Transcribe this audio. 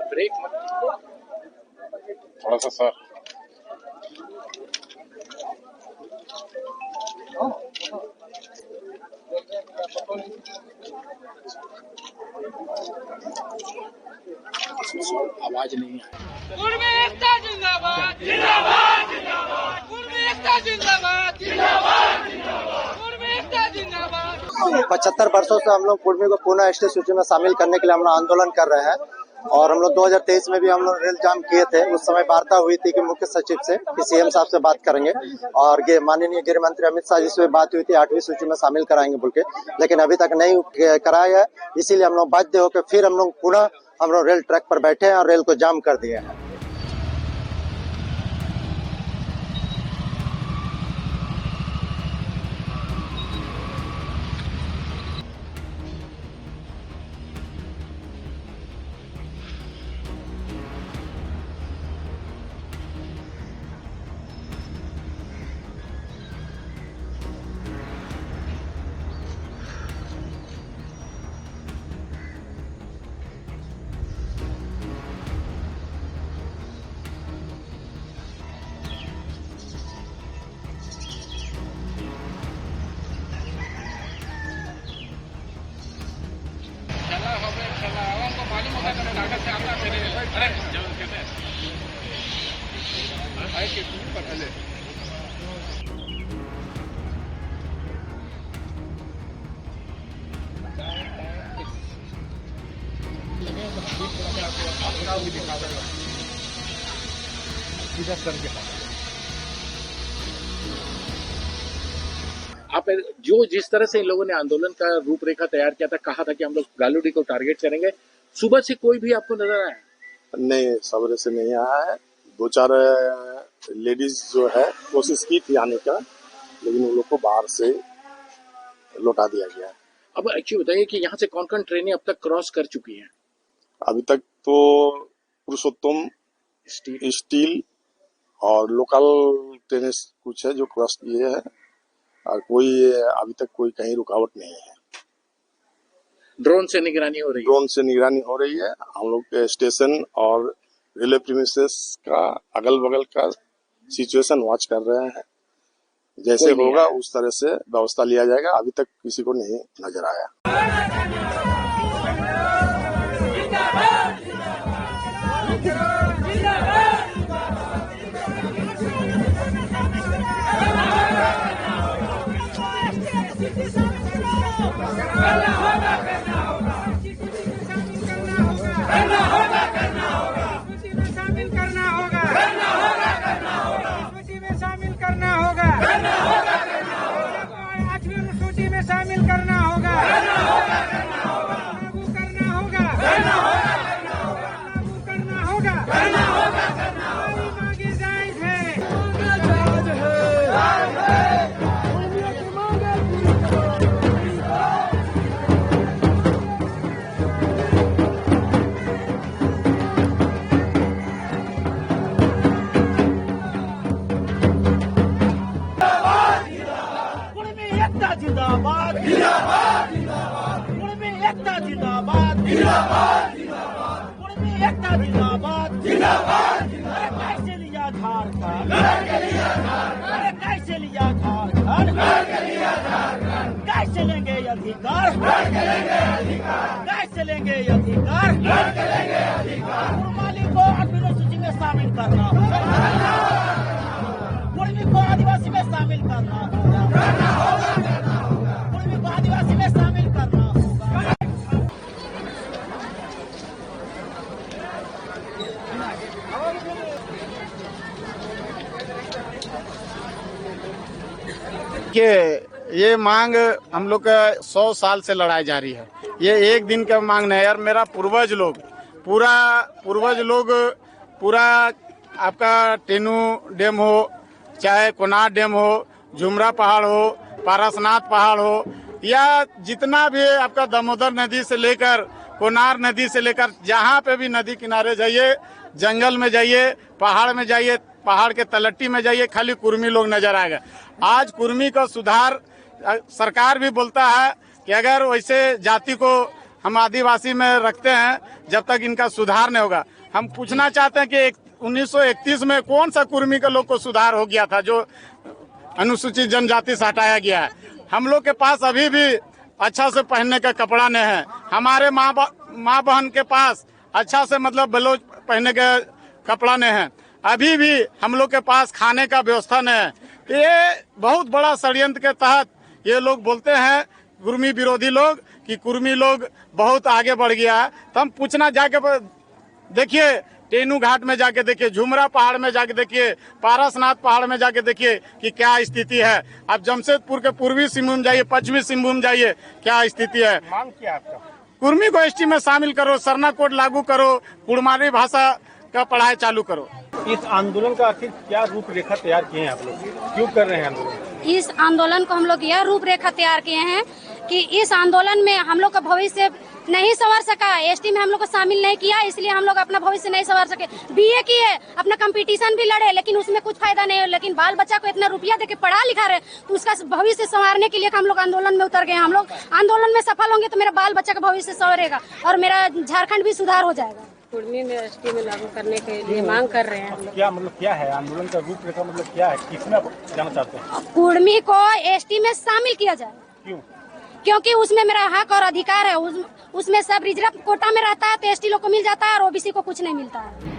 Break थोड़ा सा sir. आवाज नहीं है। कुर्मी एकता जिंदाबाद जिंदाबाद जिंदाबाद। कुर्मी एकता जिंदाबाद जिंदाबाद जिंदाबाद। कुर्मी एकता जिंदाबाद। 75 वर्षों से हम लोग कुर्मी को पुनः एसटी सूची में शामिल करने के लिए हम लोग आंदोलन कर रहे हैं और हम लोग 2023 में भी हम लोग रेल जाम किए थे। उस समय वार्ता हुई थी कि मुख्य सचिव से कि सीएम साहब से बात करेंगे और ये माननीय गृह मंत्री अमित शाह जी से बात हुई थी 8वीं सूची में शामिल कराएंगे बोल के, लेकिन अभी तक नहीं कराया है। इसीलिए हम लोग बाध्य होकर फिर हम लोग पुनः हम लोग रेल ट्रैक पर बैठे हैं और रेल को जाम कर दिए हैं। आप जो जिस तरह से इन लोगों ने आंदोलन का रूपरेखा तैयार किया था, कहा था कि हम लोग गालूडी को टारगेट करेंगे, सुबह से कोई भी आपको नजर आया? नहीं, सवेरे से नहीं आया है। 2-4 लेडीज जो है कोशिश की थी आने का, लेकिन उन लोग को बाहर से लौटा दिया गया है। अब एक्चुअली बताइए कि यहाँ से कौन कौन ट्रेनें अब तक क्रॉस कर चुकी हैं? अभी तक तो पुरुषोत्तम, स्टील और लोकल ट्रेनें कुछ है जो क्रॉस किए हैं और कोई अभी तक कोई कहीं रुकावट नहीं है। ड्रोन से निगरानी हो रही है? ड्रोन से निगरानी हो रही है। हम लोग स्टेशन और रेलवे प्रीमिसेस का अगल बगल का सिचुएशन वॉच कर रहे हैं। जैसे होगा उस तरह से व्यवस्था लिया जाएगा। अभी तक किसी को नहीं नजर आया। जिंदाबाद जिंदाबाद जिंदाबाद। कुर्मी एकता जिंदाबाद जिंदाबाद जिंदाबाद। कुर्मी एकता जिंदाबाद जिंदाबाद जिंदाबाद। कैसे लिया झारखंड? कैसे लिया झारखंड? कैसे लेंगे अधिकार? कैसे लेंगे अधिकार? कुर्माली को आठवीं सूची में शामिल करना होगा। कुर्मी को आदिवासी में शामिल करना होगा। कुर्मी को आदिवासी में शामिल करना होगा। ये मांग हम लोग का 100 साल से लड़ाई जारी है। ये एक दिन का मांग नहीं यार। मेरा पूर्वज लोग पूरा आपका टेनू डैम हो, चाहे कोनार डैम हो, झुमरा पहाड़ हो, पारसनाथ पहाड़ हो, या जितना भी आपका दामोदर नदी से लेकर कोनार नदी से लेकर जहाँ पे भी नदी किनारे जाइए, जंगल में जाइए, पहाड़ में जाइए, पहाड़ के तलट्टी में जाइए, खाली कुर्मी लोग नजर आएगा। आज कुर्मी का सुधार सरकार भी बोलता है कि अगर वैसे जाति को हम आदिवासी में रखते हैं, जब तक इनका सुधार नहीं होगा। हम पूछना चाहते हैं कि 1931 में कौन सा कुर्मी के लोग को सुधार हो गया था जो अनुसूचित जनजाति से हटाया गया है। हम लोग के पास अभी भी अच्छा से पहनने का कपड़ा नहीं है। हमारे माँ बहन के पास अच्छा से मतलब बलोच पहनने का कपड़ा नहीं है। अभी भी हम लोग के पास खाने का व्यवस्था नहीं है। ये बहुत बड़ा षड्यंत्र के तहत ये लोग बोलते हैं, कुर्मी विरोधी लोग, कि कुर्मी लोग बहुत आगे बढ़ गया है। तो हम पूछना जाके देखिए, टेनू घाट में जाके देखिए, झुमरा पहाड़ में जाके देखिए, पारसनाथ पहाड़ में जाके देखिए कि क्या स्थिति है। अब जमशेदपुर के पूर्वी सिंहभूम जाइए, पश्चिमी सिंहभूम जाइए, क्या स्थिति है। मांग क्या आपका? कुर्मी को एसटी में शामिल करो, सरना कोड लागू करो, कुड़मारी भाषा का पढ़ाई चालू करो। इस आंदोलन का आखिर क्या रूपरेखा तैयार किए हैं आप लोग, क्यों कर रहे हैं आंदोलन? इस आंदोलन को हम लोग यह रूपरेखा तैयार किए हैं कि इस आंदोलन में हम लोग का भविष्य नहीं संवर सका, एसटी में हम लोग को शामिल नहीं किया, इसलिए हम लोग अपना भविष्य नहीं संवर सके। बीए किए, अपना कंपटीशन भी लड़े, लेकिन उसमें कुछ फायदा नहीं है। लेकिन बाल बच्चा को इतना रुपया देके पढ़ा लिखा रहे, तो उसका भविष्य संवारने के लिए हम लोग आंदोलन में उतर गए। हम लोग आंदोलन में सफल होंगे तो मेरा बाल बच्चा का भविष्य संवरेगा और मेरा झारखंड भी सुधार हो जाएगा। कुर्मी में एसटी में लागू करने के लिए मांग कर रहे हैं हम लोग। क्या मतलब क्या है आंदोलन का रूपरेखा, मतलब क्या है, किसमें आप जाना चाहते हैं? कुर्मी को एसटी में शामिल किया जाए। क्यों? क्योंकि उसमें मेरा हक और अधिकार है। उसमें सब रिजर्व कोटा में रहता है तो एसटी लोग को मिल जाता है और ओबीसी को कुछ नहीं मिलता है।